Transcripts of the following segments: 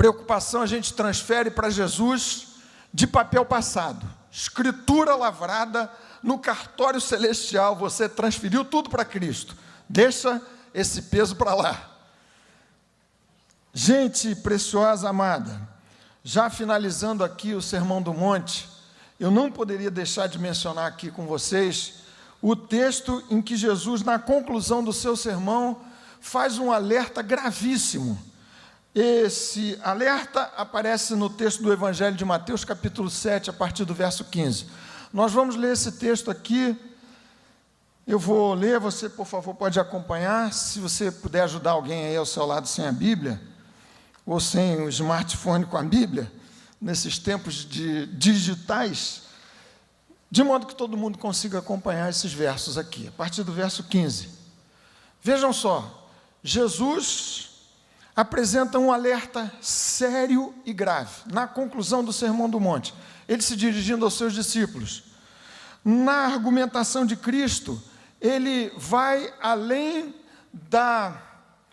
Preocupação a gente transfere para Jesus de papel passado. Escritura lavrada no cartório celestial, você transferiu tudo para Cristo. Deixa esse peso para lá. Gente preciosa, amada, já finalizando aqui o Sermão do Monte, eu não poderia deixar de mencionar aqui com vocês o texto em que Jesus, na conclusão do seu sermão, faz um alerta gravíssimo. Esse alerta aparece no texto do Evangelho de Mateus, capítulo 7, a partir do verso 15. Nós vamos ler esse texto aqui. Eu vou ler, você, por favor, pode acompanhar. Se você puder ajudar alguém aí ao seu lado sem a Bíblia, ou sem o smartphone com a Bíblia, nesses tempos digitais, de modo que todo mundo consiga acompanhar esses versos aqui, a partir do verso 15. Vejam só, Jesus apresenta um alerta sério e grave, na conclusão do Sermão do Monte, ele se dirigindo aos seus discípulos. Na argumentação de Cristo, ele vai além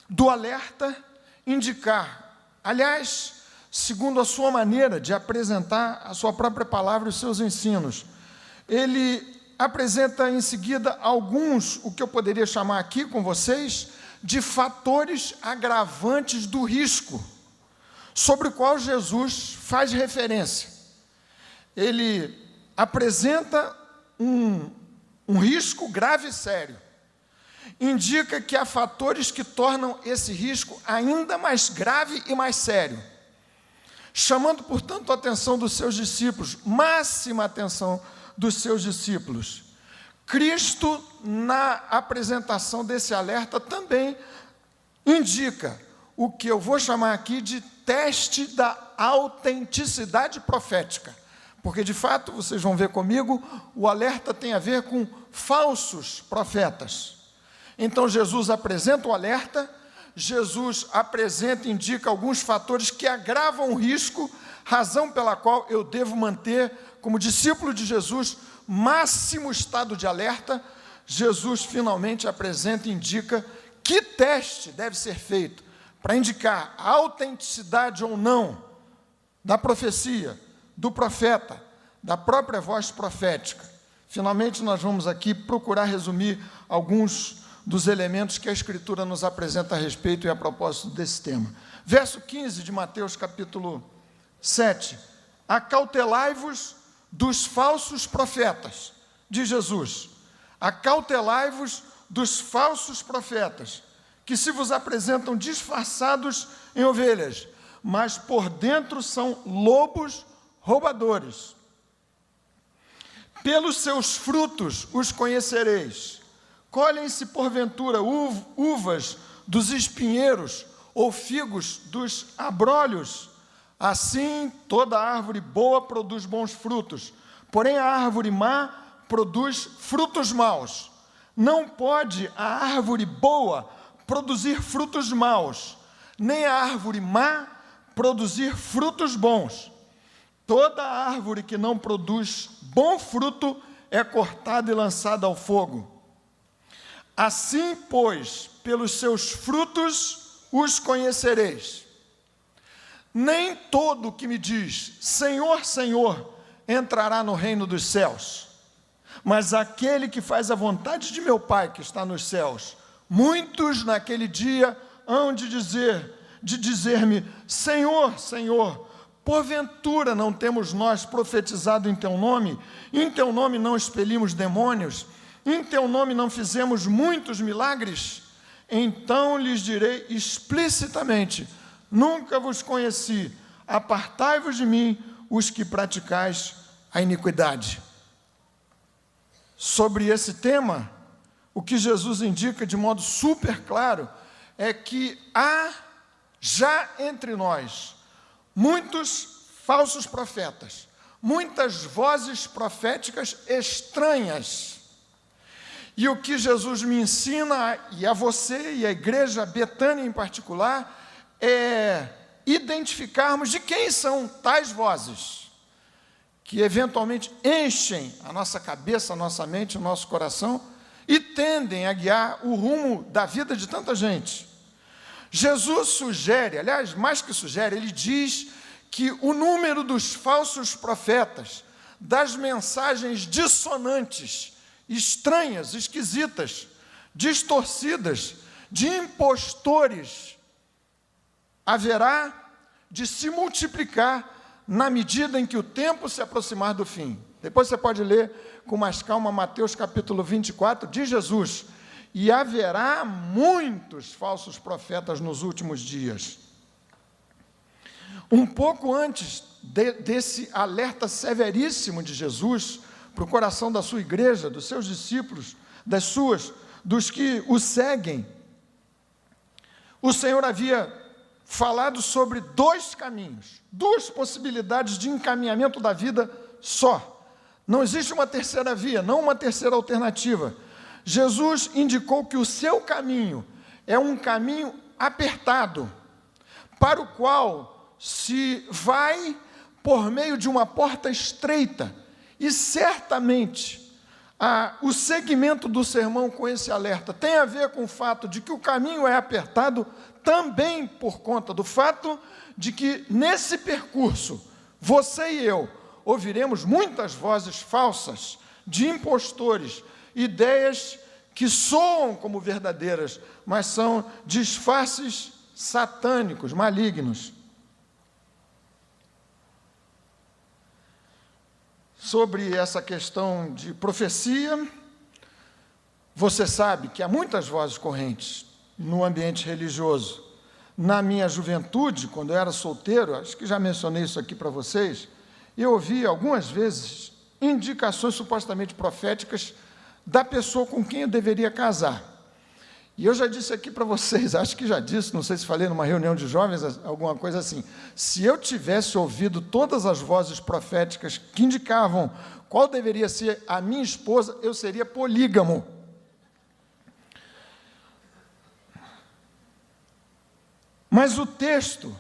do alerta indicar. Aliás, segundo a sua maneira de apresentar a sua própria palavra e os seus ensinos, ele apresenta em seguida alguns, o que eu poderia chamar aqui com vocês, de fatores agravantes do risco, sobre o qual Jesus faz referência. Ele apresenta um risco grave e sério. Indica que há fatores que tornam esse risco ainda mais grave e mais sério, chamando, portanto, a atenção dos seus discípulos, máxima atenção dos seus discípulos. Cristo, na apresentação desse alerta, também indica o que eu vou chamar aqui de teste da autenticidade profética. Porque, de fato, vocês vão ver comigo, o alerta tem a ver com falsos profetas. Então, Jesus apresenta o alerta, Jesus apresenta e indica alguns fatores que agravam o risco, razão pela qual eu devo manter, como discípulo de Jesus, máximo estado de alerta. Jesus finalmente apresenta e indica que teste deve ser feito para indicar a autenticidade ou não da profecia, do profeta, da própria voz profética. Finalmente, nós vamos aqui procurar resumir alguns dos elementos que a Escritura nos apresenta a respeito e a propósito desse tema. Verso 15 de Mateus, capítulo 7. Acautelai-vos dos falsos profetas, diz Jesus. Acautelai-vos dos falsos profetas, que se vos apresentam disfarçados em ovelhas, mas por dentro são lobos roubadores. Pelos seus frutos os conhecereis. Colhem-se, porventura, uvas dos espinheiros ou figos dos abrolhos? Assim, toda árvore boa produz bons frutos, porém a árvore má produz frutos maus. Não pode a árvore boa produzir frutos maus, nem a árvore má produzir frutos bons. Toda árvore que não produz bom fruto é cortada e lançada ao fogo. Assim, pois, pelos seus frutos os conhecereis. Nem todo que me diz, Senhor, Senhor, entrará no reino dos céus, mas aquele que faz a vontade de meu Pai que está nos céus. Muitos naquele dia hão de dizer-me, Senhor, Senhor, porventura não temos nós profetizado em teu nome? Em teu nome não expelimos demônios? Em teu nome não fizemos muitos milagres? Então lhes direi explicitamente, nunca vos conheci, apartai-vos de mim, os que praticais a iniquidade. Sobre esse tema, o que Jesus indica de modo super claro é que há já entre nós muitos falsos profetas, muitas vozes proféticas estranhas. E o que Jesus me ensina, e a você e a igreja Betânia em particular, é identificarmos de quem são tais vozes, que eventualmente enchem a nossa cabeça, a nossa mente, o nosso coração, e tendem a guiar o rumo da vida de tanta gente. Jesus sugere, aliás, mais que sugere, ele diz que o número dos falsos profetas, das mensagens dissonantes, estranhas, esquisitas, distorcidas, de impostores, haverá de se multiplicar na medida em que o tempo se aproximar do fim. Depois você pode ler com mais calma Mateus capítulo 24, de Jesus: e haverá muitos falsos profetas nos últimos dias. Um pouco antes desse alerta severíssimo de Jesus para o coração da sua igreja, dos seus discípulos, dos que o seguem, o Senhor havia falado sobre dois caminhos, duas possibilidades de encaminhamento da vida só. Não existe uma terceira via, não uma terceira alternativa. Jesus indicou que o seu caminho é um caminho apertado, para o qual se vai por meio de uma porta estreita, e certamente o segmento do sermão com esse alerta tem a ver com o fato de que o caminho é apertado, também por conta do fato de que nesse percurso, você e eu ouviremos muitas vozes falsas, de impostores, ideias que soam como verdadeiras, mas são disfarces satânicos, malignos. Sobre essa questão de profecia, você sabe que há muitas vozes correntes no ambiente religioso. Na minha juventude, quando eu era solteiro, acho que já mencionei isso aqui para vocês, eu ouvi algumas vezes indicações supostamente proféticas da pessoa com quem eu deveria casar. E eu já disse aqui para vocês, acho que já disse, não sei se falei numa reunião de jovens, alguma coisa assim, se eu tivesse ouvido todas as vozes proféticas que indicavam qual deveria ser a minha esposa, eu seria polígamo. Mas o texto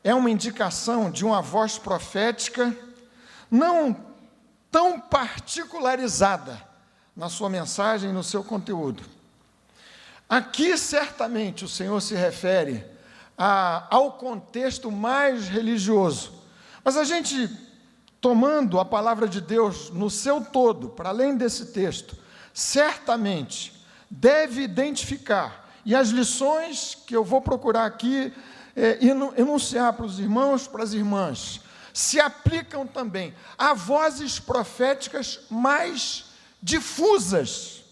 é uma indicação de uma voz profética não tão particularizada na sua mensagem e no seu conteúdo. Aqui, certamente, o Senhor se refere ao contexto mais religioso. Mas a gente, tomando a palavra de Deus no seu todo, para além desse texto, certamente deve identificar, e as lições que eu vou procurar aqui enunciar para os irmãos, para as irmãs, se aplicam também a vozes proféticas mais difusas,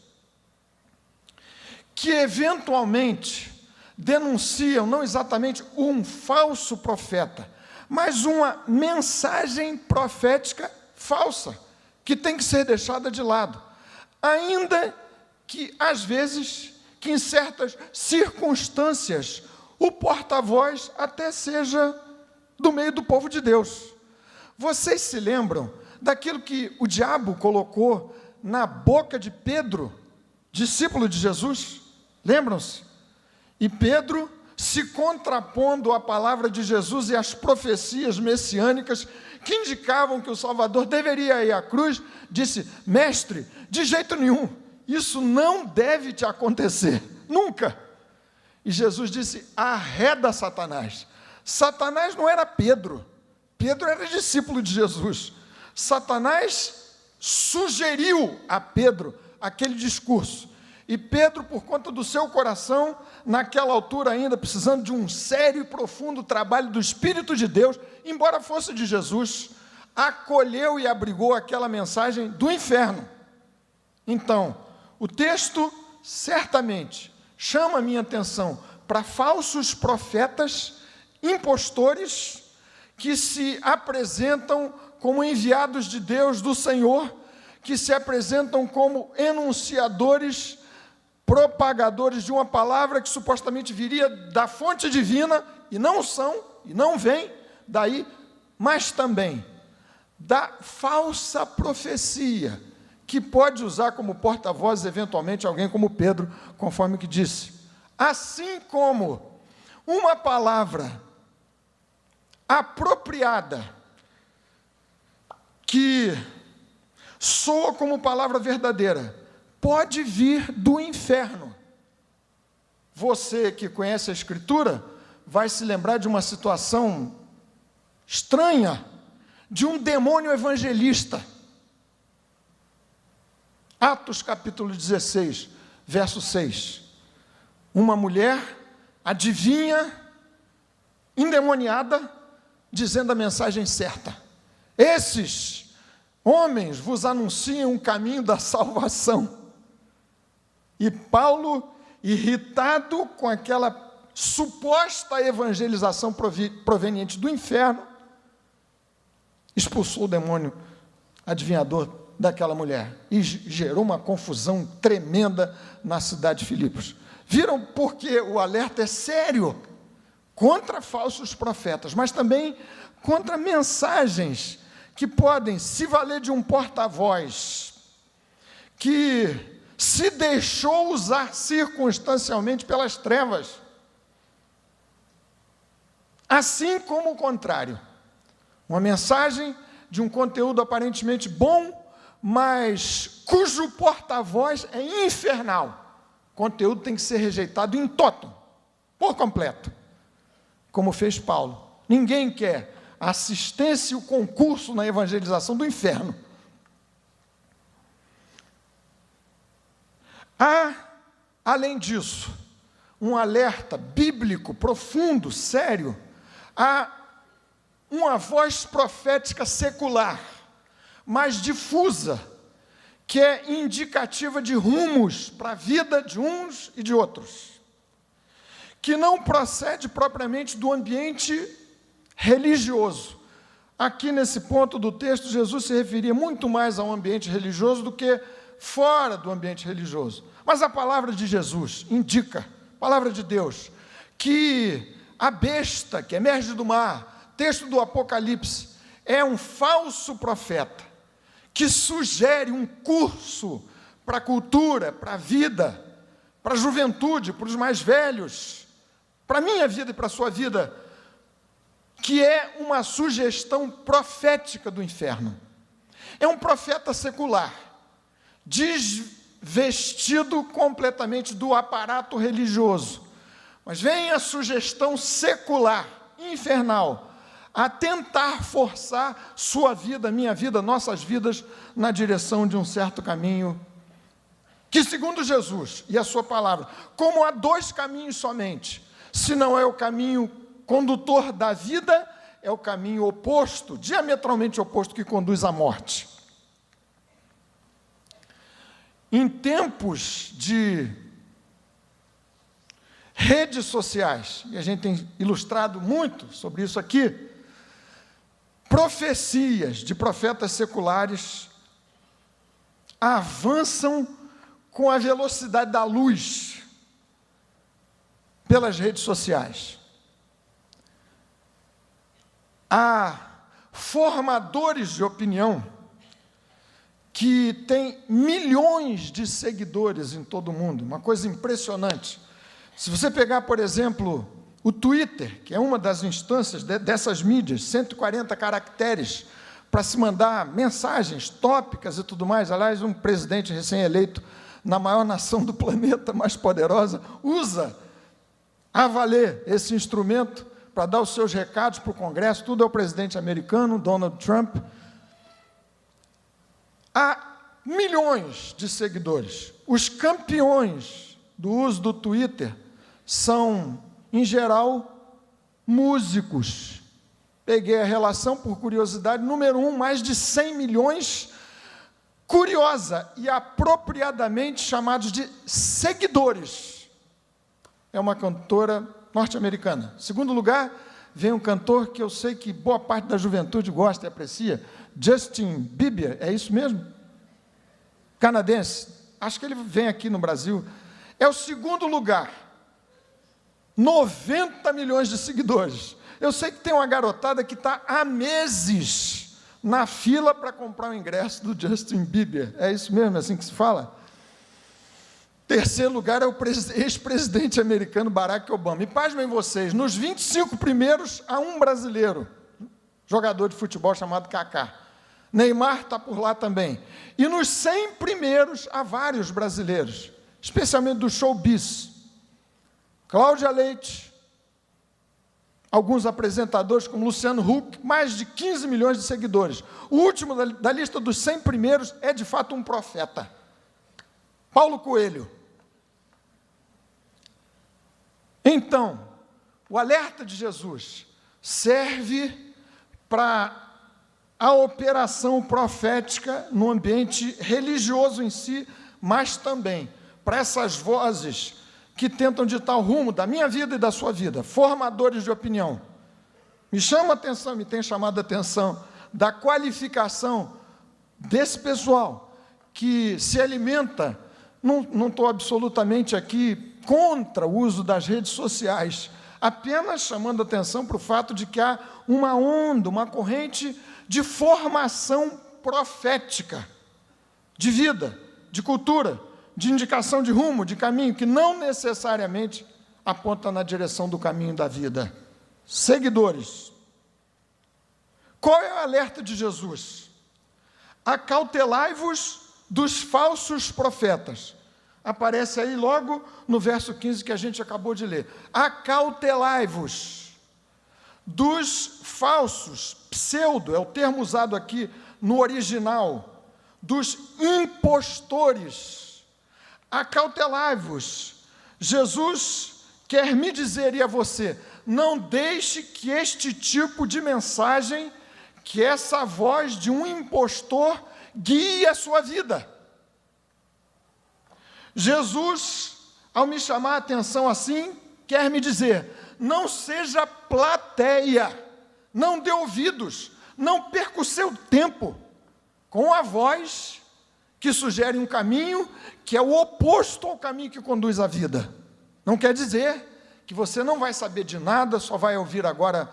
que eventualmente denunciam não exatamente um falso profeta, mas uma mensagem profética falsa, que tem que ser deixada de lado, ainda que, às vezes, que em certas circunstâncias, o porta-voz até seja do meio do povo de Deus. Vocês se lembram daquilo que o diabo colocou na boca de Pedro, discípulo de Jesus? Lembram-se? E Pedro, se contrapondo à palavra de Jesus e às profecias messiânicas que indicavam que o Salvador deveria ir à cruz, disse: mestre, de jeito nenhum, isso não deve te acontecer, nunca. E Jesus disse: arreda Satanás. Satanás não era Pedro, Pedro era discípulo de Jesus. Satanás sugeriu a Pedro aquele discurso. E Pedro, por conta do seu coração, naquela altura ainda, precisando de um sério e profundo trabalho do Espírito de Deus, embora fosse de Jesus, acolheu e abrigou aquela mensagem do inferno. Então, o texto certamente chama a minha atenção para falsos profetas, impostores, que se apresentam como enviados de Deus, do Senhor, que se apresentam como enunciadores, propagadores de uma palavra que supostamente viria da fonte divina, e não são, e não vem daí, mas também da falsa profecia, que pode usar como porta-voz, eventualmente, alguém como Pedro, conforme o que disse. Assim como uma palavra apropriada, que soa como palavra verdadeira, pode vir do inferno, você que conhece a Escritura vai se lembrar de uma situação estranha, de um demônio evangelista. Atos capítulo 16, verso 6. Uma mulher adivinha, endemoniada, dizendo a mensagem certa. Esses homens vos anunciam o caminho da salvação. E Paulo, irritado com aquela suposta evangelização proveniente do inferno, expulsou o demônio adivinhador daquela mulher e gerou uma confusão tremenda na cidade de Filipos. Viram porque o alerta é sério contra falsos profetas, mas também contra mensagens que podem se valer de um porta-voz que se deixou usar circunstancialmente pelas trevas, assim como o contrário. Uma mensagem de um conteúdo aparentemente bom, mas cujo porta-voz é infernal. O conteúdo tem que ser rejeitado in toto, por completo, como fez Paulo. Ninguém quer assistência e o concurso na evangelização do inferno. Há, além disso, um alerta bíblico profundo, sério, a uma voz profética secular, mais difusa, que é indicativa de rumos para a vida de uns e de outros, que não procede propriamente do ambiente religioso. Aqui nesse ponto do texto, Jesus se referia muito mais ao ambiente religioso do que fora do ambiente religioso. Mas a palavra de Jesus indica, a palavra de Deus, que a besta que emerge do mar, texto do Apocalipse, é um falso profeta, que sugere um curso para a cultura, para a vida, para a juventude, para os mais velhos, para a minha vida e para a sua vida, que é uma sugestão profética do inferno. É um profeta secular, desvestido completamente do aparato religioso, mas vem a sugestão secular, infernal, a tentar forçar sua vida, minha vida, nossas vidas, na direção de um certo caminho, que segundo Jesus e a sua palavra, como há dois caminhos somente, se não é o caminho condutor da vida, é o caminho oposto, diametralmente oposto, que conduz à morte. Em tempos de redes sociais, e a gente tem ilustrado muito sobre isso aqui, profecias de profetas seculares avançam com a velocidade da luz pelas redes sociais. Há formadores de opinião que têm milhões de seguidores em todo o mundo, uma coisa impressionante. Se você pegar, por exemplo, o Twitter, que é uma das instâncias dessas mídias, 140 caracteres para se mandar mensagens tópicas e tudo mais. Aliás, um presidente recém-eleito na maior nação do planeta, mais poderosa, usa a valer esse instrumento para dar os seus recados para o Congresso. Tudo é o presidente americano, Donald Trump. Há milhões de seguidores. Os campeões do uso do Twitter são, em geral, músicos. Peguei a relação, por curiosidade, número 1, mais de 100 milhões, curiosa e apropriadamente chamados de seguidores. É uma cantora norte-americana. Em segundo lugar, vem um cantor que eu sei que boa parte da juventude gosta e aprecia, Justin Bieber, é isso mesmo? Canadense. Acho que ele vem aqui no Brasil. É o segundo lugar. 90 milhões de seguidores. Eu sei que tem uma garotada que está há meses na fila para comprar o ingresso do Justin Bieber. É isso mesmo, é assim que se fala? Terceiro lugar é o ex-presidente americano Barack Obama. E pasmem vocês, nos 25 primeiros há um brasileiro, jogador de futebol chamado Kaká. Neymar está por lá também. E nos 100 primeiros há vários brasileiros, especialmente do showbiz. Cláudia Leite, alguns apresentadores como Luciano Huck, mais de 15 milhões de seguidores. O último da lista dos 100 primeiros é de fato um profeta, Paulo Coelho. Então, o alerta de Jesus serve para a operação profética no ambiente religioso em si, mas também para essas vozes que tentam ditar o rumo da minha vida e da sua vida, formadores de opinião. Me chama a atenção, me tem chamado a atenção da qualificação desse pessoal que se alimenta, não estou absolutamente aqui contra o uso das redes sociais, apenas chamando a atenção para o fato de que há uma onda, uma corrente de formação profética, de vida, de cultura, de indicação de rumo, de caminho, que não necessariamente aponta na direção do caminho da vida. Seguidores. Qual é o alerta de Jesus? Acautelai-vos dos falsos profetas. Aparece aí logo no verso 15 que a gente acabou de ler. Acautelai-vos dos falsos, pseudo, é o termo usado aqui no original, dos impostores. Acautelai-vos. Jesus quer me dizer e a você, não deixe que este tipo de mensagem, que essa voz de um impostor, guie a sua vida. Jesus, ao me chamar a atenção assim, quer me dizer, não seja plateia, não dê ouvidos, não perca o seu tempo com a voz que sugere um caminho que é o oposto ao caminho que conduz à vida. Não quer dizer que você não vai saber de nada, só vai ouvir agora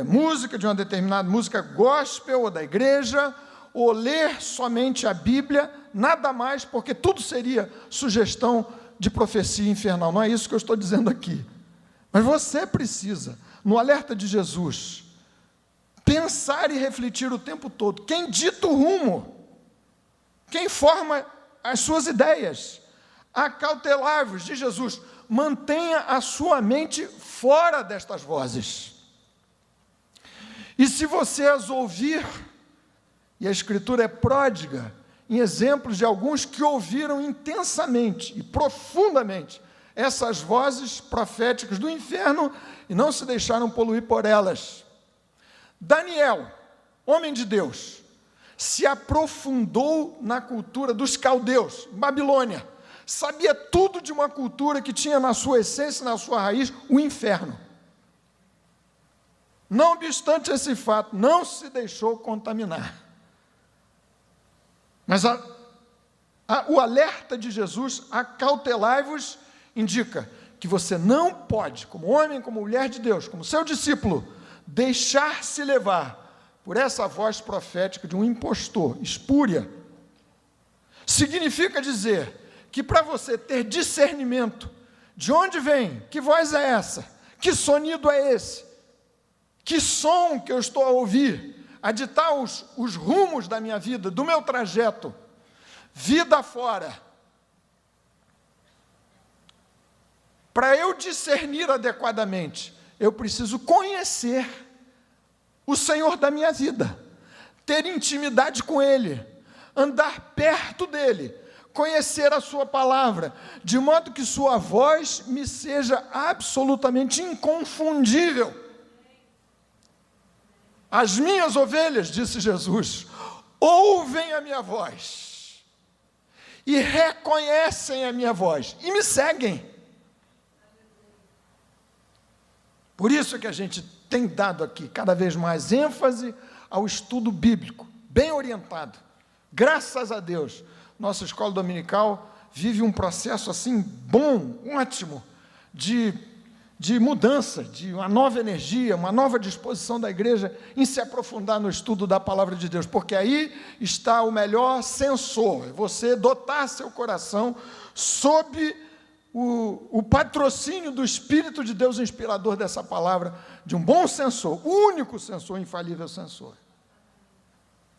música de uma determinada música gospel ou da igreja, ou ler somente a Bíblia, nada mais, porque tudo seria sugestão de profecia infernal. Não é isso que eu estou dizendo aqui. Mas você precisa, no alerta de Jesus, pensar e refletir o tempo todo. Quem dita o rumo, quem forma as suas ideias, acautelai-vos de Jesus, mantenha a sua mente fora destas vozes. E se você as ouvir, e a Escritura é pródiga em exemplos de alguns que ouviram intensamente e profundamente essas vozes proféticas do inferno e não se deixaram poluir por elas. Daniel, homem de Deus, se aprofundou na cultura dos caldeus, Babilônia, sabia tudo de uma cultura que tinha na sua essência, na sua raiz, o inferno. Não obstante esse fato, não se deixou contaminar. Mas o alerta de Jesus, acautelai-vos, indica que você não pode, como homem, como mulher de Deus, como seu discípulo, deixar-se levar por essa voz profética de um impostor, espúria. Significa dizer que para você ter discernimento de onde vem, que voz é essa, que sonido é esse, que som que eu estou a ouvir, a ditar os rumos da minha vida, do meu trajeto, vida fora. Para eu discernir adequadamente, eu preciso conhecer o Senhor da minha vida, ter intimidade com Ele, andar perto dEle, conhecer a sua palavra, de modo que sua voz me seja absolutamente inconfundível. As minhas ovelhas, disse Jesus, ouvem a minha voz e reconhecem a minha voz e me seguem. Por isso que a gente tem dado aqui cada vez mais ênfase ao estudo bíblico, bem orientado. Graças a Deus, nossa escola dominical vive um processo assim bom, ótimo, de mudança, de uma nova energia, uma nova disposição da igreja em se aprofundar no estudo da palavra de Deus, porque aí está o melhor sensor, você dotar seu coração sob o patrocínio do Espírito de Deus inspirador dessa palavra, de um bom sensor, o único sensor, infalível sensor.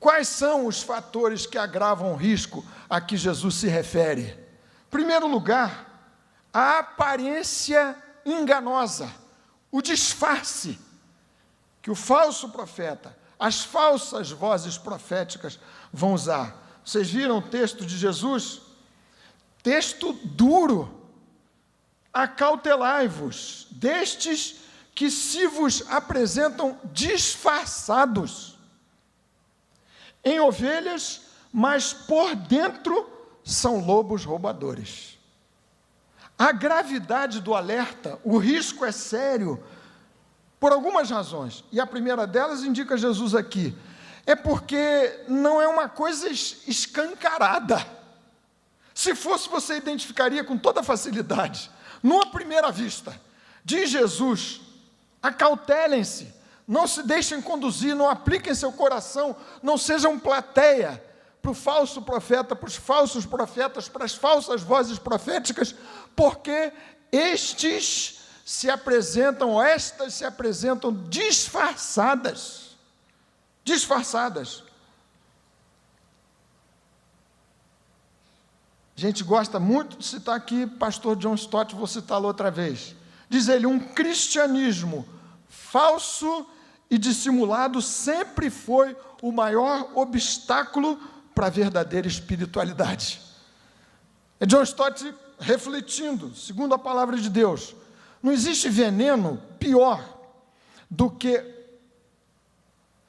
Quais são os fatores que agravam o risco a que Jesus se refere? Em primeiro lugar, a aparência enganosa, o disfarce que o falso profeta, as falsas vozes proféticas vão usar. Vocês viram o texto de Jesus? Texto duro. Acautelai-vos destes que se vos apresentam disfarçados em ovelhas, mas por dentro são lobos roubadores. A gravidade do alerta, o risco é sério, por algumas razões. E a primeira delas indica Jesus aqui. É porque não é uma coisa escancarada. Se fosse, você identificaria com toda facilidade. Numa primeira vista, diz Jesus, acautelem-se, não se deixem conduzir, não apliquem seu coração, não sejam plateia para o falso profeta, para os falsos profetas, para as falsas vozes proféticas, porque estes se apresentam, ou estas se apresentam disfarçadas. Disfarçadas. A gente gosta muito de citar aqui pastor John Stott, vou citá-lo outra vez. Diz ele, um cristianismo falso e dissimulado sempre foi o maior obstáculo para a verdadeira espiritualidade. É John Stott refletindo, segundo a palavra de Deus, não existe veneno pior do que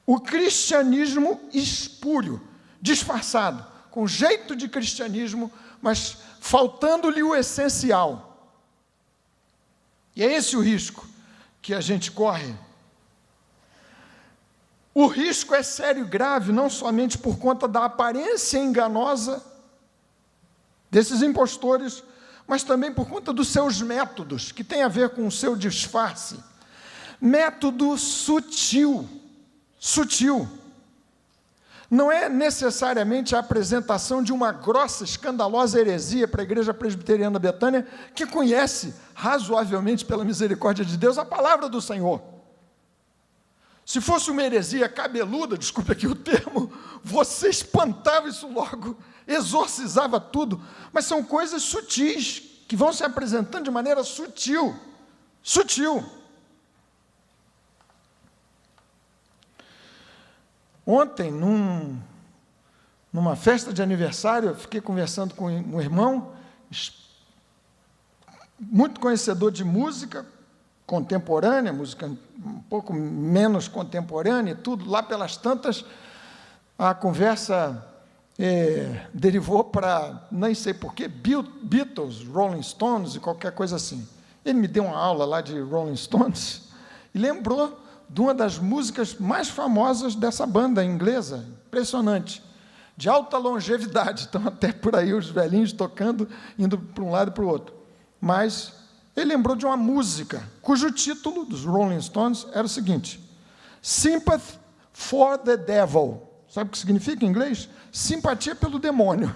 o cristianismo espúrio, disfarçado, com jeito de cristianismo, mas faltando-lhe o essencial. E é esse o risco que a gente corre. O risco é sério e grave, não somente por conta da aparência enganosa desses impostores, mas também por conta dos seus métodos, que tem a ver com o seu disfarce. Método sutil. Sutil. Não é necessariamente a apresentação de uma grossa, escandalosa heresia para a Igreja Presbiteriana Betânia, que conhece razoavelmente, pela misericórdia de Deus, a palavra do Senhor. Se fosse uma heresia cabeluda, desculpe aqui o termo, você espantava isso logo, exorcizava tudo, mas são coisas sutis, que vão se apresentando de maneira sutil. Sutil. Ontem, numa festa de aniversário, eu fiquei conversando com um irmão, muito conhecedor de música contemporânea, música um pouco menos contemporânea e tudo, lá pelas tantas, a conversa derivou para, nem sei porquê, Beatles, Rolling Stones e qualquer coisa assim. Ele me deu uma aula lá de Rolling Stones e lembrou de uma das músicas mais famosas dessa banda inglesa, impressionante, de alta longevidade, estão até por aí os velhinhos tocando, indo para um lado e para o outro. Mas ele lembrou de uma música, cujo título dos Rolling Stones era o seguinte, Sympathy for the Devil. Sabe o que significa em inglês? Simpatia pelo demônio.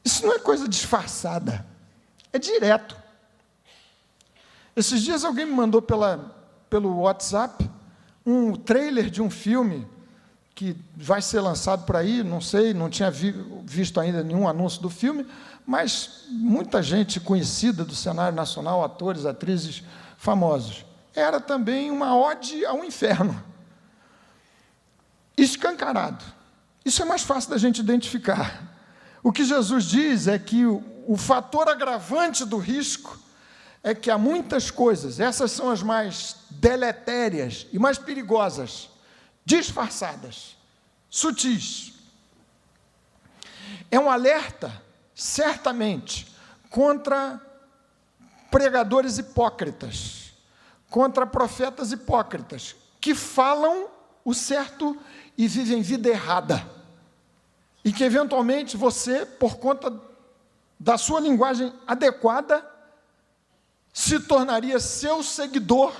Isso não é coisa disfarçada, é direto. Esses dias alguém me mandou pelo WhatsApp um trailer de um filme que vai ser lançado por aí, não sei, não tinha visto ainda nenhum anúncio do filme, mas muita gente conhecida do cenário nacional, atores, atrizes famosos. Era também uma ode ao inferno. Escancarado. Isso é mais fácil da gente identificar. O que Jesus diz é que o fator agravante do risco é que há muitas coisas, essas são as mais deletérias e mais perigosas, disfarçadas, sutis. É um alerta, certamente, contra pregadores hipócritas, contra profetas hipócritas, que falam o certo e vivem vida errada. E que, eventualmente, você, por conta da sua linguagem adequada, se tornaria seu seguidor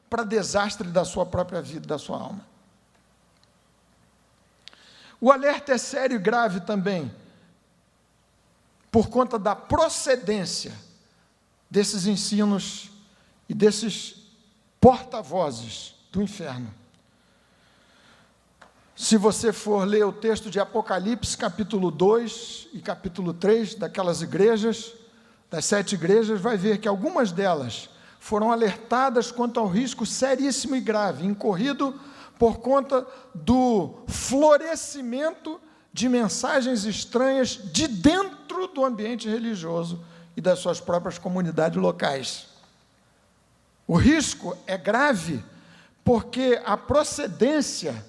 para desastre da sua própria vida, da sua alma. O alerta é sério e grave também, por conta da procedência desses ensinos e desses porta-vozes do inferno. Se você for ler o texto de Apocalipse, capítulo 2 e capítulo 3, daquelas igrejas, das 7 igrejas, vai ver que algumas delas foram alertadas quanto ao risco seríssimo e grave incorrido por conta do florescimento de mensagens estranhas de dentro do ambiente religioso e das suas próprias comunidades locais. O risco é grave porque a procedência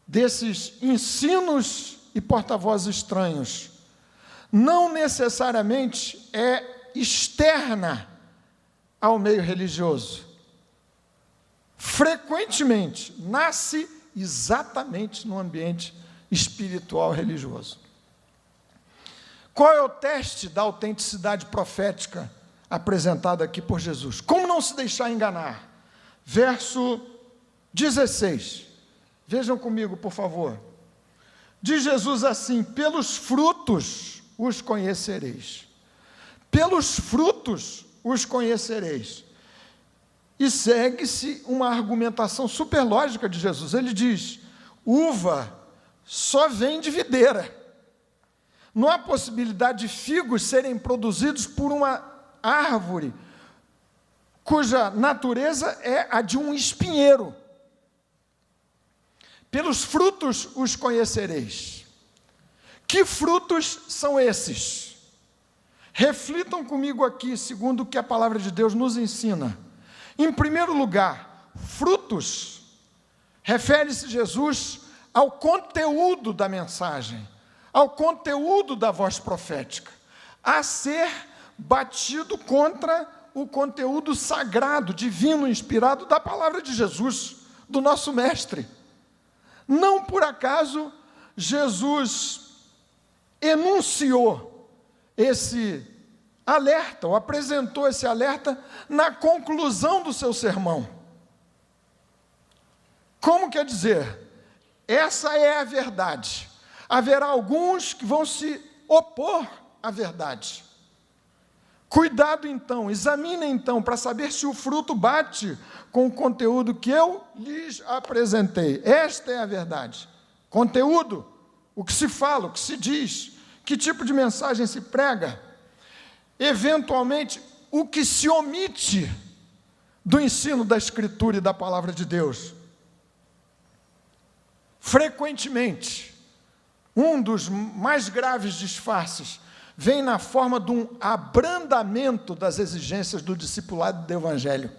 desses ensinos e porta-vozes estranhos não necessariamente é externa ao meio religioso. Frequentemente nasce exatamente no ambiente espiritual religioso. Qual é o teste da autenticidade profética apresentado aqui por Jesus? Como não se deixar enganar? Verso 16. Vejam comigo, por favor. Diz Jesus assim: pelos frutos os conhecereis. Pelos frutos os conhecereis. E segue-se uma argumentação super lógica de Jesus. Ele diz: uva só vem de videira. Não há possibilidade de figos serem produzidos por uma árvore cuja natureza é a de um espinheiro. Pelos frutos os conhecereis. Que frutos são esses? Reflitam comigo aqui, segundo o que a palavra de Deus nos ensina. Em primeiro lugar, frutos, refere-se Jesus ao conteúdo da mensagem, ao conteúdo da voz profética, a ser batido contra o conteúdo sagrado, divino, inspirado da palavra de Jesus, do nosso mestre. Não por acaso Jesus enunciou esse alerta, ou apresentou esse alerta na conclusão do seu sermão. Como quer dizer? Essa é a verdade. Haverá alguns que vão se opor à verdade. Cuidado então, examine então, para saber se o fruto bate com o conteúdo que eu lhes apresentei. Esta é a verdade. Conteúdo, o que se fala, o que se diz, que tipo de mensagem se prega. Eventualmente, o que se omite do ensino da Escritura e da Palavra de Deus. Frequentemente, um dos mais graves disfarces vem na forma de um abrandamento das exigências do discipulado do Evangelho.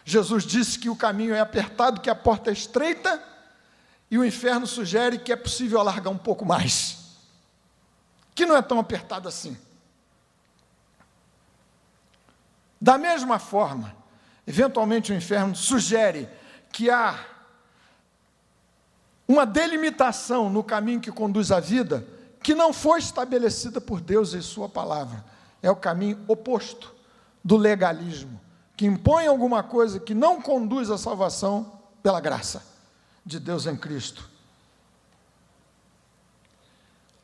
Jesus disse que o caminho é apertado, que a porta é estreita, e o inferno sugere que é possível alargar um pouco mais, que não é tão apertado assim. Da mesma forma, eventualmente o inferno sugere que há uma delimitação no caminho que conduz à vida que não foi estabelecida por Deus em sua palavra. É o caminho oposto do legalismo, que impõe alguma coisa que não conduz à salvação pela graça de Deus em Cristo.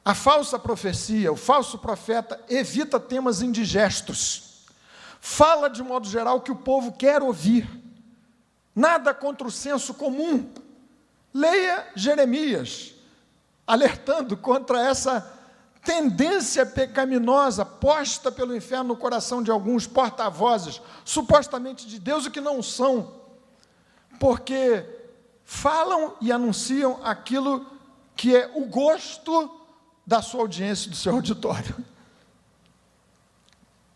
A falsa profecia, o falso profeta evita temas indigestos. Fala de modo geral o que o povo quer ouvir. Nada contra o senso comum. Leia Jeremias, alertando contra essa tendência pecaminosa posta pelo inferno no coração de alguns porta-vozes, supostamente de Deus, e que não são, porque falam e anunciam aquilo que é o gosto da sua audiência, do seu auditório.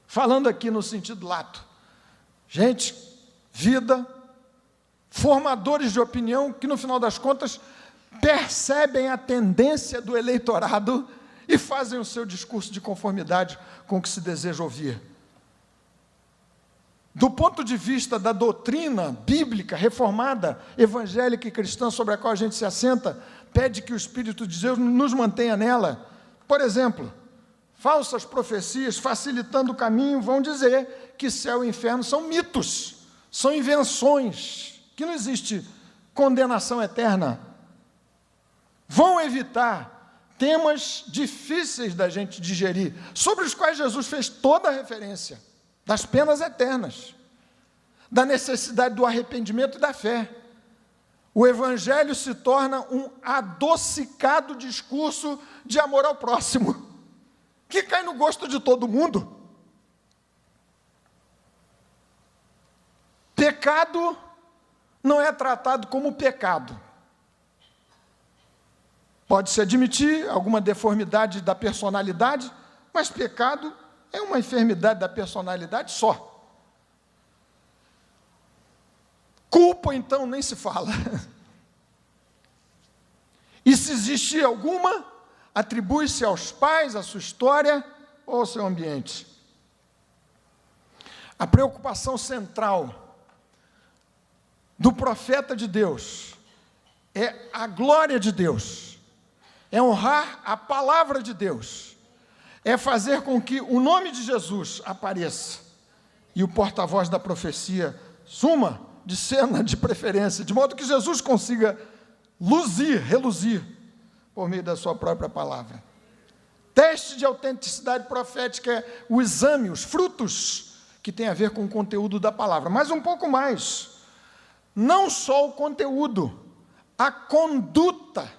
Falando aqui no sentido lato, gente, vida, formadores de opinião que, no final das contas, percebem a tendência do eleitorado e fazem o seu discurso de conformidade com o que se deseja ouvir. Do ponto de vista da doutrina bíblica, reformada, evangélica e cristã, sobre a qual a gente se assenta, pede que o Espírito de Deus nos mantenha nela. Por exemplo, falsas profecias, facilitando o caminho, vão dizer que céu e inferno são mitos, são invenções, que não existe condenação eterna. Vão evitar temas difíceis da gente digerir, sobre os quais Jesus fez toda a referência, das penas eternas, da necessidade do arrependimento e da fé. O Evangelho se torna um adocicado discurso de amor ao próximo, que cai no gosto de todo mundo. Pecado não é tratado como pecado. Pode-se admitir alguma deformidade da personalidade, mas pecado é uma enfermidade da personalidade só. Culpa, então, nem se fala. E se existir alguma, atribui-se aos pais, à sua história ou ao seu ambiente. A preocupação central do profeta de Deus é a glória de Deus, é honrar a palavra de Deus, é fazer com que o nome de Jesus apareça e o porta-voz da profecia suma de cena de preferência, de modo que Jesus consiga reluzir por meio da sua própria palavra. Teste de autenticidade profética é o exame, os frutos que tem a ver com o conteúdo da palavra, mas um pouco mais. Não só o conteúdo, a conduta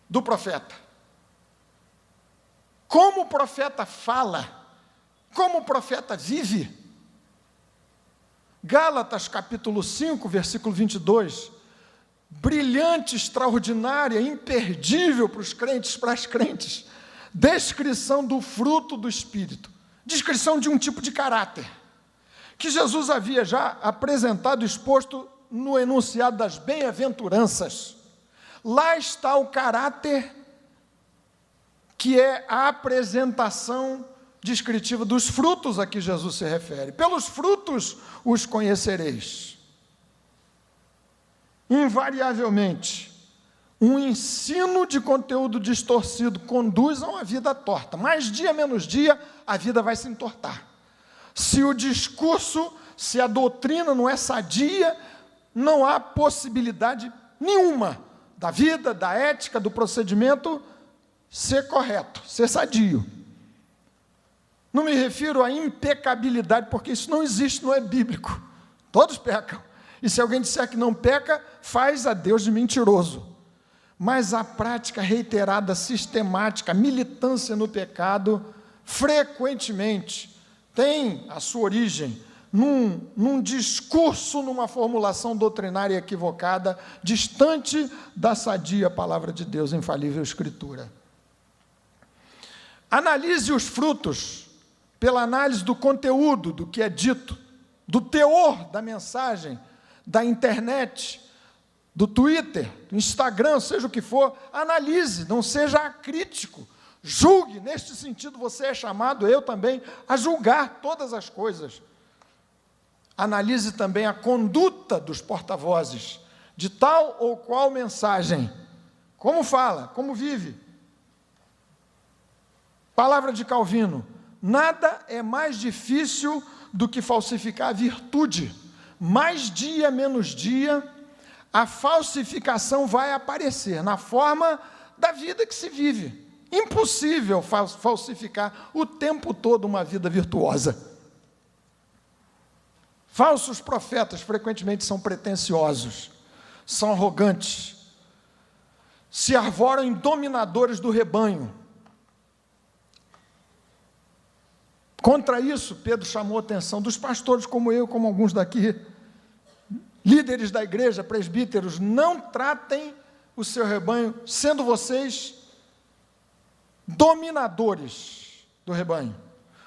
do profeta. Como o profeta fala, como o profeta vive. Gálatas capítulo 5, versículo 22, brilhante, extraordinária, imperdível para os crentes, para as crentes, descrição do fruto do Espírito, descrição de um tipo de caráter, que Jesus havia já apresentado, exposto no enunciado das bem-aventuranças. Lá está o caráter que é a apresentação descritiva dos frutos a que Jesus se refere. Pelos frutos os conhecereis. Invariavelmente, um ensino de conteúdo distorcido conduz a uma vida torta. Mais dia, menos dia, a vida vai se entortar. Se o discurso, se a doutrina não é sadia, não há possibilidade nenhuma da vida, da ética, do procedimento ser correto, ser sadio. Não me refiro à impecabilidade, porque isso não existe, não é bíblico. Todos pecam. E se alguém disser que não peca, faz a Deus de mentiroso. Mas a prática reiterada, sistemática, militância no pecado, frequentemente tem a sua origem num discurso, numa formulação doutrinária equivocada, distante da sadia palavra de Deus, infalível Escritura. Analise os frutos pela análise do conteúdo, do que é dito, do teor da mensagem, da internet, do Twitter, do Instagram, seja o que for. Analise, não seja acrítico. Julgue, neste sentido você é chamado, eu também, a julgar todas as coisas. Analise também a conduta dos porta-vozes, de tal ou qual mensagem. Como fala, como vive. Palavra de Calvino: nada é mais difícil do que falsificar a virtude. Mais dia, menos dia, a falsificação vai aparecer na forma da vida que se vive. Impossível falsificar o tempo todo uma vida virtuosa. Falsos profetas frequentemente são pretensiosos, são arrogantes, se arvoram em dominadores do rebanho. Contra isso, Pedro chamou a atenção dos pastores como eu, como alguns daqui, líderes da igreja, presbíteros: não tratem o seu rebanho, sendo vocês dominadores do rebanho.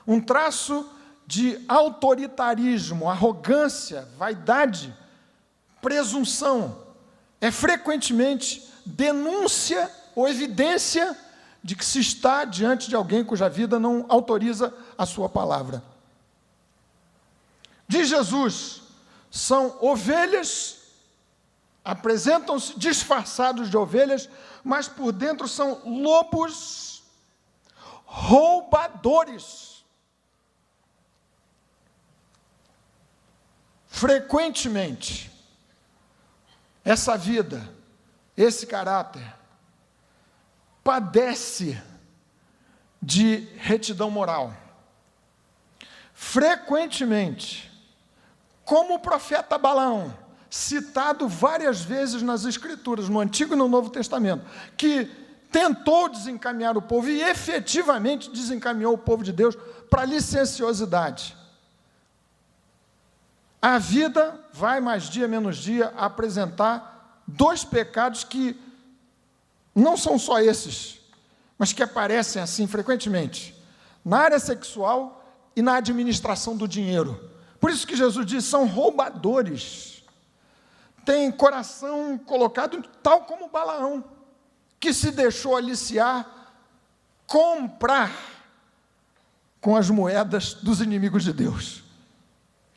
Um traço de autoritarismo, arrogância, vaidade, presunção, é frequentemente denúncia ou evidência de que se está diante de alguém cuja vida não autoriza a sua palavra. Diz Jesus: são ovelhas, apresentam-se disfarçados de ovelhas, mas por dentro são lobos roubadores. Frequentemente, essa vida, esse caráter, padece de retidão moral. Frequentemente, como o profeta Balaão, citado várias vezes nas Escrituras, no Antigo e no Novo Testamento, que tentou desencaminhar o povo e efetivamente desencaminhou o povo de Deus para a licenciosidade. a vida vai, mais dia menos dia, apresentar dois pecados que não são só esses, mas que aparecem assim frequentemente, na área sexual e na administração do dinheiro. Por isso que Jesus diz, são roubadores, tem coração colocado tal como Balaão, que se deixou aliciar, comprar com as moedas dos inimigos de Deus,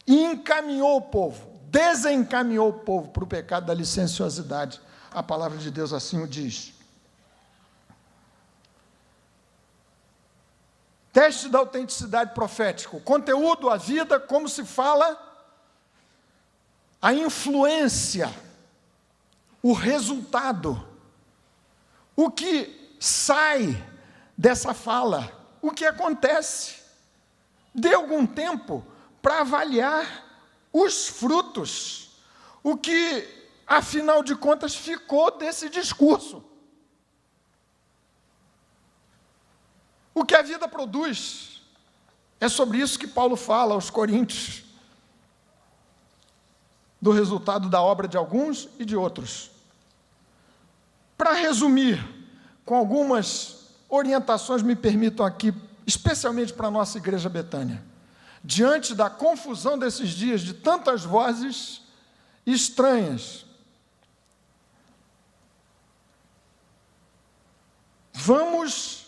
e encaminhou o povo, desencaminhou o povo para o pecado da licenciosidade. A palavra de Deus assim o diz. Teste da autenticidade profética, o conteúdo, a vida, como se fala, a influência, o resultado, o que sai dessa fala, o que acontece. Dê algum tempo para avaliar os frutos, o que, afinal de contas, ficou desse discurso. O que a vida produz. É sobre isso que Paulo fala aos Coríntios, do resultado da obra de alguns e de outros. Para resumir, com algumas orientações, me permitam aqui, especialmente para a nossa Igreja Betânia, diante da confusão desses dias, de tantas vozes estranhas, vamos,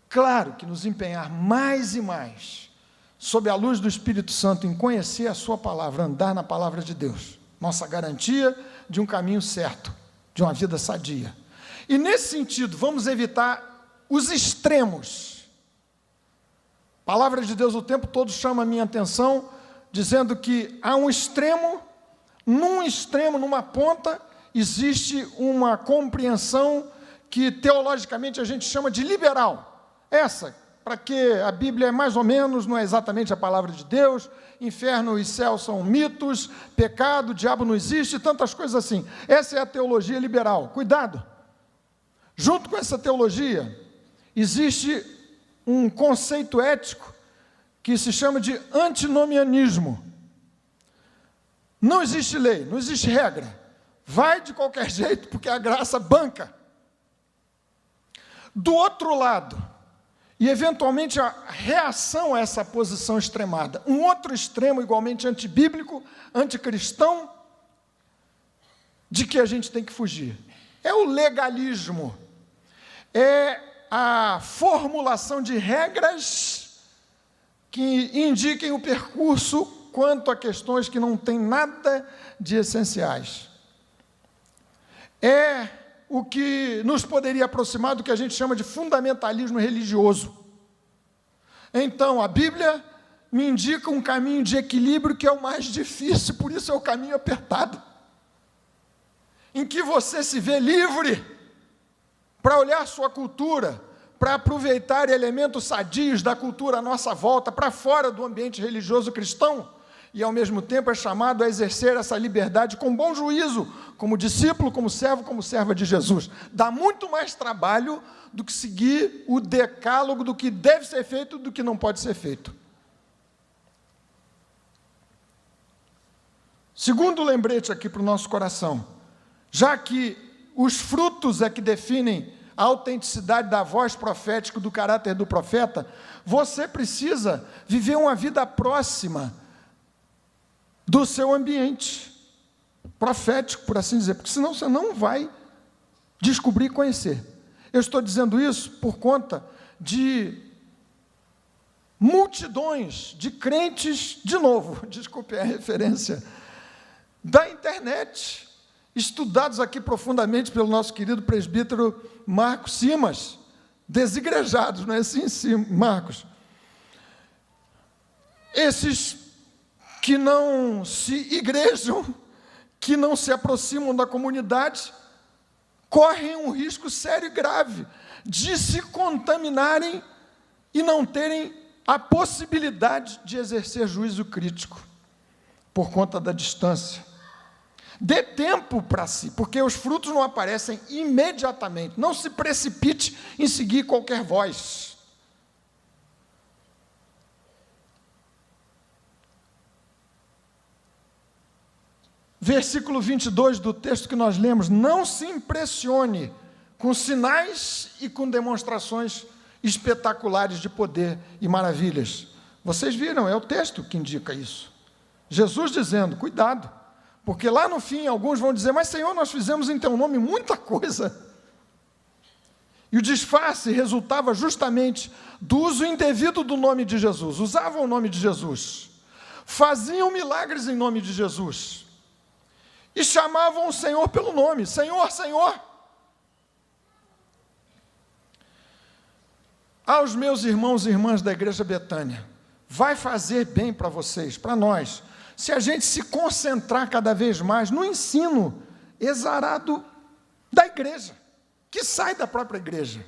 claro, que nos empenhar mais e mais, sob a luz do Espírito Santo, em conhecer a sua palavra, andar na palavra de Deus, nossa garantia de um caminho certo, de uma vida sadia. E nesse sentido, vamos evitar os extremos. A palavra de Deus o tempo todo chama a minha atenção, dizendo que há um extremo, numa ponta, existe uma compreensão que teologicamente a gente chama de liberal. Essa, para que a Bíblia é mais ou menos, não é exatamente a palavra de Deus, inferno e céu são mitos, pecado, diabo não existe, tantas coisas assim. Essa é a teologia liberal. Cuidado! Junto com essa teologia, existe um conceito ético que se chama de antinomianismo. Não existe lei, não existe regra. Vai de qualquer jeito, porque a graça banca. Do outro lado, e eventualmente a reação a essa posição extremada, um outro extremo igualmente antibíblico, anticristão, de que a gente tem que fugir. É o legalismo. É a formulação de regras que indiquem o percurso quanto a questões que não têm nada de essenciais. É o que nos poderia aproximar do que a gente chama de fundamentalismo religioso. Então, a Bíblia me indica um caminho de equilíbrio que é o mais difícil, por isso é o caminho apertado, em que você se vê livre para olhar sua cultura, para aproveitar elementos sadios da cultura à nossa volta, para fora do ambiente religioso cristão, e ao mesmo tempo é chamado a exercer essa liberdade com bom juízo, como discípulo, como servo, como serva de Jesus. Dá muito mais trabalho do que seguir o decálogo do que deve ser feito, do que não pode ser feito. Segundo lembrete aqui para o nosso coração, já que os frutos é que definem a autenticidade da voz profética, do caráter do profeta, você precisa viver uma vida próxima do seu ambiente profético, por assim dizer, porque senão você não vai descobrir e conhecer. Eu estou dizendo isso por conta de multidões de crentes, de novo, desculpe a referência, da internet, estudados aqui profundamente pelo nosso querido presbítero Marcos Simas, desigrejados, não é assim, Marcos? Esses que não se igrejam, que não se aproximam da comunidade, correm um risco sério e grave de se contaminarem e não terem a possibilidade de exercer juízo crítico, por conta da distância. Dê tempo para si, porque os frutos não aparecem imediatamente. Não se precipite em seguir qualquer voz. versículo 22 do texto que nós lemos: não se impressione com sinais e com demonstrações espetaculares de poder e maravilhas. Vocês viram, é o texto que indica isso. Jesus dizendo: cuidado, porque lá no fim alguns vão dizer: mas Senhor, nós fizemos em teu nome muita coisa. E o disfarce resultava justamente do uso indevido do nome de Jesus. Usavam o nome de Jesus, faziam milagres em nome de Jesus, e chamavam o Senhor pelo nome: Senhor, Senhor. Aos meus irmãos e irmãs da Igreja Betânia, vai fazer bem para vocês, para nós, se a gente se concentrar cada vez mais no ensino exarado da igreja, que sai da própria igreja.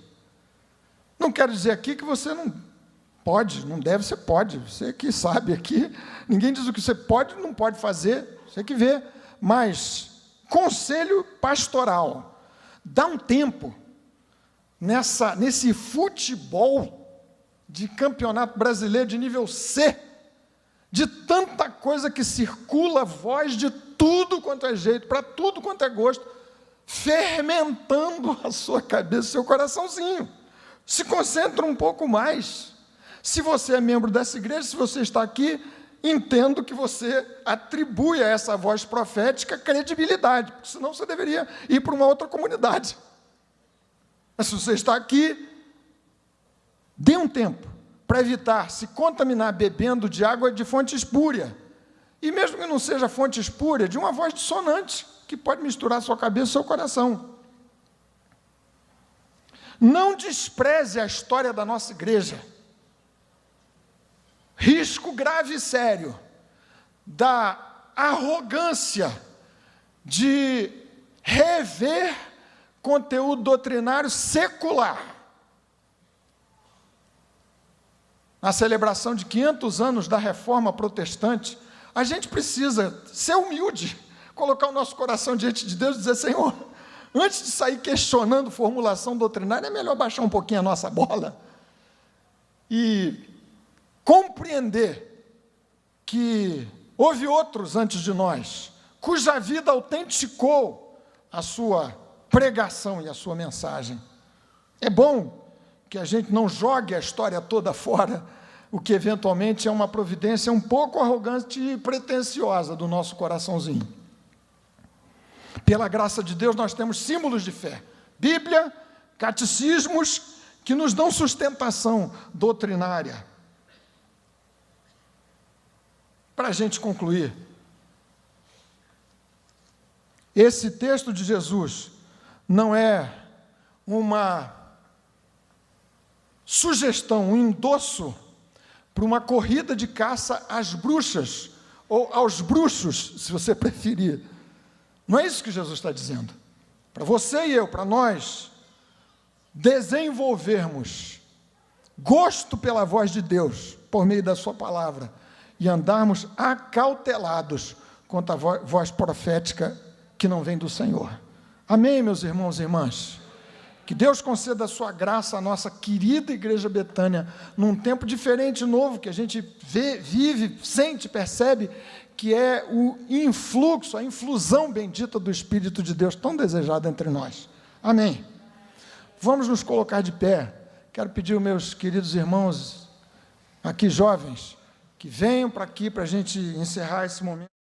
Não quero dizer aqui que você não pode, não deve, você pode, você que sabe aqui, ninguém diz o que você pode e não pode fazer, você que vê, mas conselho pastoral: dá um tempo nesse futebol de campeonato brasileiro de nível C, de tanta coisa que circula, voz de tudo quanto é jeito, para tudo quanto é gosto, fermentando a sua cabeça, seu coraçãozinho. Se concentra um pouco mais. Se você é membro dessa igreja, se você está aqui, entendo que você atribui a essa voz profética credibilidade, porque senão você deveria ir para uma outra comunidade. Mas se você está aqui, dê um tempo para evitar se contaminar bebendo de água de fonte espúria. E mesmo que não seja fonte espúria, de uma voz dissonante, que pode misturar sua cabeça e seu coração. Não despreze a história da nossa igreja. Risco grave e sério da arrogância de rever conteúdo doutrinário secular. Na celebração de 500 anos da Reforma Protestante, a gente precisa ser humilde, colocar o nosso coração diante de Deus e dizer: Senhor, antes de sair questionando formulação doutrinária, é melhor baixar um pouquinho a nossa bola e compreender que houve outros antes de nós, cuja vida autenticou a sua pregação e a sua mensagem. É bom que a gente não jogue a história toda fora, o que eventualmente é uma providência um pouco arrogante e pretensiosa do nosso coraçãozinho. Pela graça de Deus, nós temos símbolos de fé, Bíblia, catecismos, que nos dão sustentação doutrinária. Para a gente concluir, esse texto de Jesus não é uma sugestão, um endosso para uma corrida de caça às bruxas, ou aos bruxos, se você preferir. Não é isso que Jesus está dizendo. Para você e eu, para nós, desenvolvermos gosto pela voz de Deus, por meio da sua palavra, e andarmos acautelados quanto à voz profética que não vem do Senhor. Amém, meus irmãos e irmãs? Que Deus conceda a sua graça à nossa querida Igreja Betânia, num tempo diferente e novo, que a gente vive, sente, percebe, que é o influxo, a infusão bendita do Espírito de Deus, tão desejado entre nós. Amém. Vamos nos colocar de pé. Quero pedir aos meus queridos irmãos, aqui jovens, que venham para aqui para a gente encerrar esse momento.